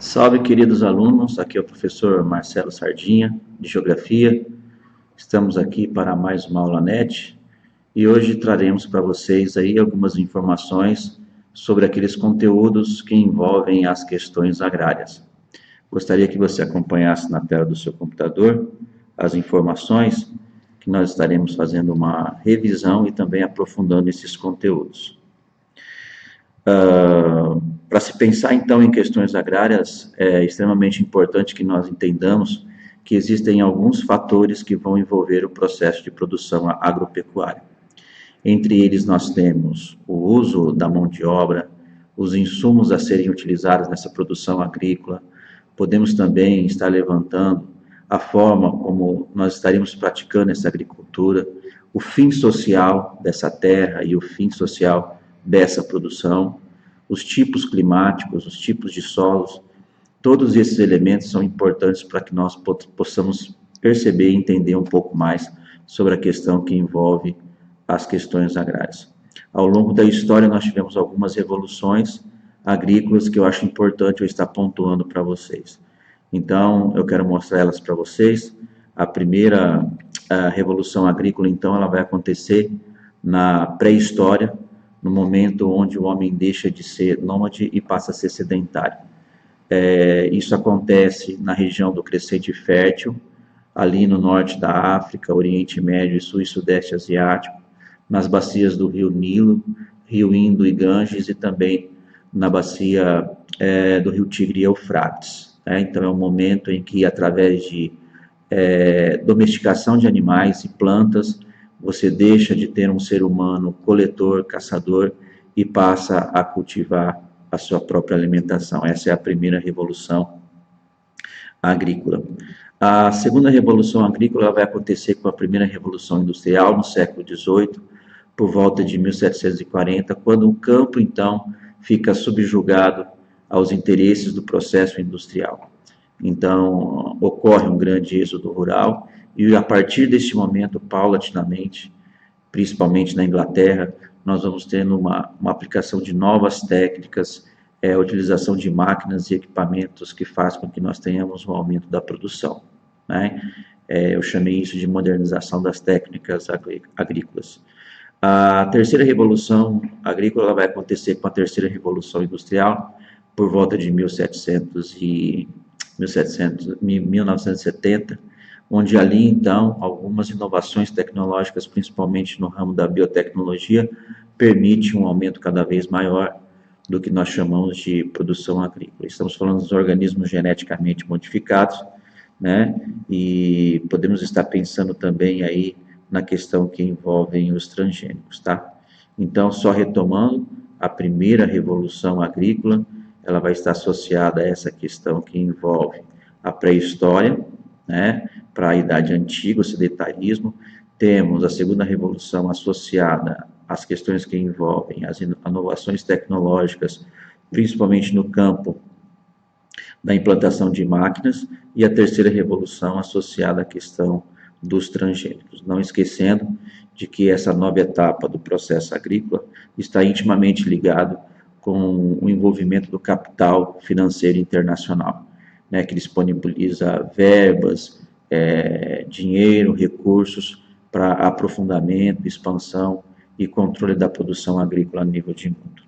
Salve, queridos alunos, aqui é o professor Marcelo Sardinha, de Geografia. Estamos aqui para mais uma aula NET e hoje traremos para vocês aí algumas informações sobre aqueles conteúdos que envolvem as questões agrárias. Gostaria que você acompanhasse na tela do seu computador as informações que nós estaremos fazendo uma revisão e também aprofundando esses conteúdos. Para se pensar, então, em questões agrárias, é extremamente importante que nós entendamos que existem alguns fatores que vão envolver o processo de produção agropecuária. Entre eles, nós temos o uso da mão de obra, os insumos a serem utilizados nessa produção agrícola. Podemos também estar levantando a forma como nós estaremos praticando essa agricultura, o fim social dessa terra e o fim social dessa produção, os tipos climáticos, os tipos de solos, todos esses elementos são importantes para que nós possamos perceber e entender um pouco mais sobre a questão que envolve as questões agrárias. Ao longo da história, nós tivemos algumas revoluções agrícolas que eu acho importante eu estar pontuando para vocês. Então, eu quero mostrar elas para vocês. A primeira revolução agrícola, então, ela vai acontecer na pré-história, no momento onde o homem deixa de ser nômade e passa a ser sedentário. Isso acontece na região do Crescente Fértil, ali no norte da África, Oriente Médio, Sul e Sudeste Asiático, nas bacias do rio Nilo, rio Indo e Ganges, e também na bacia do rio Tigre e Eufrates. Então, é um momento em que, através de domesticação de animais e plantas, você deixa de ter um ser humano coletor, caçador e passa a cultivar a sua própria alimentação. Essa é a primeira revolução agrícola. A segunda revolução agrícola vai acontecer com a primeira revolução industrial no século XVIII, por volta de 1740, quando o campo, então, fica subjugado aos interesses do processo industrial. Então, ocorre um grande êxodo rural e, a partir deste momento, paulatinamente, principalmente na Inglaterra, nós vamos tendo uma aplicação de novas técnicas, a utilização de máquinas e equipamentos que faz com que nós tenhamos um aumento da produção. Eu chamei isso de modernização das técnicas agrícolas. A terceira revolução agrícola vai acontecer com a terceira revolução industrial, por volta de 1970, onde ali, então, algumas inovações tecnológicas, principalmente no ramo da biotecnologia, permitem um aumento cada vez maior do que nós chamamos de produção agrícola. Estamos falando dos organismos geneticamente modificados, e podemos estar pensando também aí na questão que envolve os transgênicos, tá? Então, só retomando, a primeira revolução agrícola, ela vai estar associada a essa questão que envolve a pré-história, para a Idade Antiga, o sedentarismo. Temos a segunda revolução associada às questões que envolvem as inovações tecnológicas, principalmente no campo da implantação de máquinas, e a terceira revolução associada à questão dos transgênicos. Não esquecendo de que essa nova etapa do processo agrícola está intimamente ligado com o envolvimento do capital financeiro internacional, que disponibiliza verbas, dinheiro, recursos para aprofundamento, expansão e controle da produção agrícola a nível de mundo.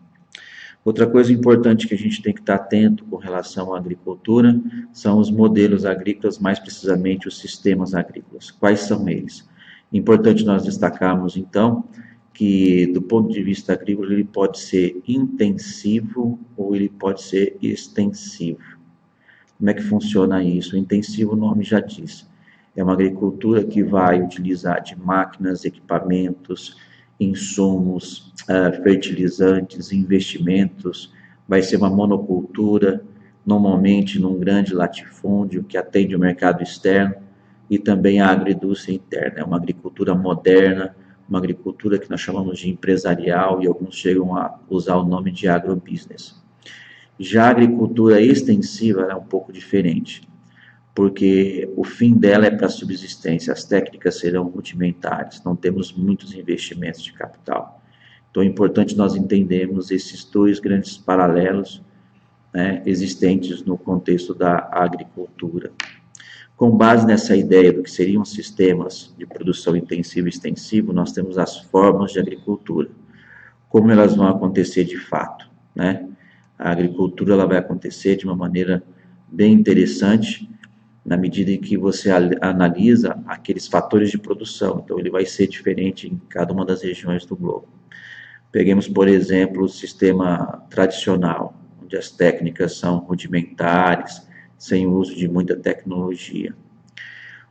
Outra coisa importante que a gente tem que estar atento com relação à agricultura são os modelos agrícolas, mais precisamente os sistemas agrícolas. Quais são eles? Importante nós destacarmos, então, que do ponto de vista agrícola ele pode ser intensivo ou ele pode ser extensivo. Como é que funciona isso? O intensivo, o nome já diz. É uma agricultura que vai utilizar de máquinas, equipamentos, insumos, fertilizantes, investimentos. Vai ser uma monocultura, normalmente num grande latifúndio que atende o mercado externo e também a agroindústria interna. É uma agricultura moderna, uma agricultura que nós chamamos de empresarial e alguns chegam a usar o nome de agrobusiness. Já a agricultura extensiva é um pouco diferente, porque o fim dela é para a subsistência, as técnicas serão rudimentares, não temos muitos investimentos de capital. Então é importante nós entendermos esses dois grandes paralelos né, existentes no contexto da agricultura. Com base nessa ideia do que seriam sistemas de produção intensivo e extensivo, nós temos as formas de agricultura. Como elas vão acontecer de fato, né? A agricultura ela vai acontecer de uma maneira bem interessante, na medida em que você analisa aqueles fatores de produção. Então, ele vai ser diferente em cada uma das regiões do globo. Peguemos, por exemplo, o sistema tradicional, onde as técnicas são rudimentares, sem o uso de muita tecnologia.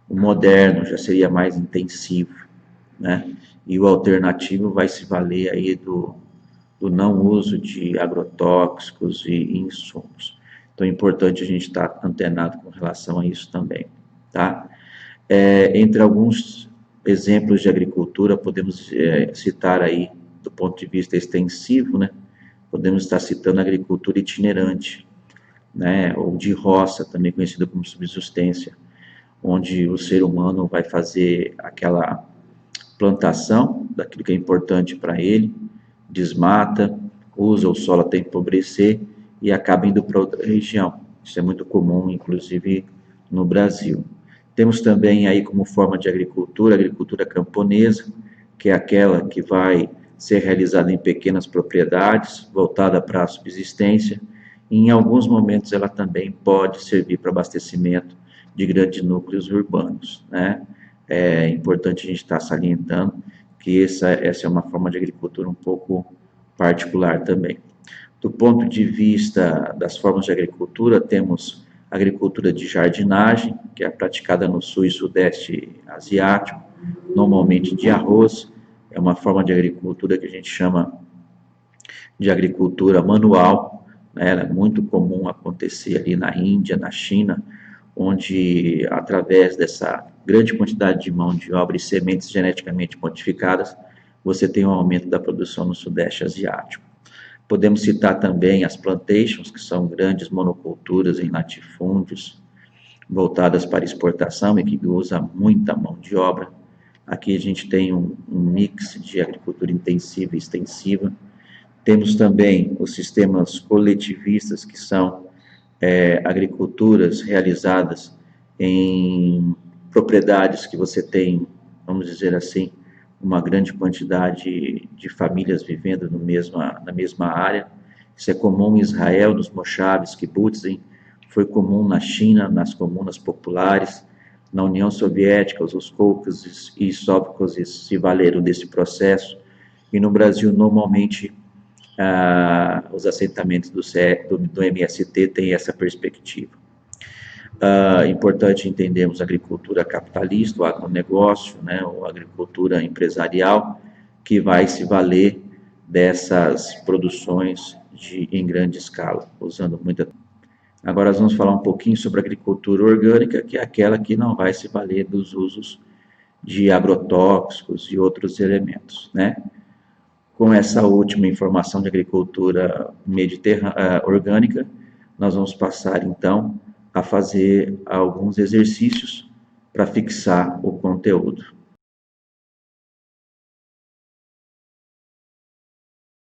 O moderno já seria mais intensivo, né? E o alternativo vai se valer aí do não uso de agrotóxicos e insumos. Então é importante a gente estar antenado com relação a isso também, tá? Entre alguns exemplos de agricultura, podemos citar aí, do ponto de vista extensivo, né? Podemos estar citando a agricultura itinerante, né? Ou de roça, também conhecida como subsistência, onde o ser humano vai fazer aquela plantação daquilo que é importante para ele, desmata, usa o solo até empobrecer e acaba indo para outra região. Isso é muito comum, inclusive, no Brasil. Temos também aí como forma de agricultura, a agricultura camponesa, que é aquela que vai ser realizada em pequenas propriedades, voltada para a subsistência, e em alguns momentos ela também pode servir para abastecimento de grandes núcleos urbanos, né? É importante a gente estar salientando que essa é uma forma de agricultura um pouco particular também. Do ponto de vista das formas de agricultura, temos a agricultura de jardinagem, que é praticada no sul e sudeste asiático, normalmente de arroz, é uma forma de agricultura que a gente chama de agricultura manual, né? Ela é muito comum acontecer ali na Índia, na China, onde, através dessa grande quantidade de mão de obra e sementes geneticamente modificadas, você tem um aumento da produção no Sudeste Asiático. Podemos citar também as plantations, que são grandes monoculturas em latifúndios, voltadas para exportação e que usa muita mão de obra. Aqui a gente tem um mix de agricultura intensiva e extensiva. Temos também os sistemas coletivistas, que são agriculturas realizadas em propriedades que você tem, vamos dizer assim, uma grande quantidade de famílias vivendo na mesma área. Isso é comum em Israel, nos moshavs, kibbutzim, foi comum na China, nas comunas populares, na União Soviética, os kolkhozes e sovkhozes se valeram desse processo, e no Brasil, normalmente, os assentamentos do MST têm essa perspectiva. Importante entendermos a agricultura capitalista, o agronegócio, né, ou agricultura empresarial, que vai se valer dessas produções em grande escala, usando muita. Agora nós vamos falar um pouquinho sobre a agricultura orgânica, que é aquela que não vai se valer dos usos de agrotóxicos e outros elementos, né? Com essa última informação de agricultura orgânica, nós vamos passar, então, a fazer alguns exercícios para fixar o conteúdo.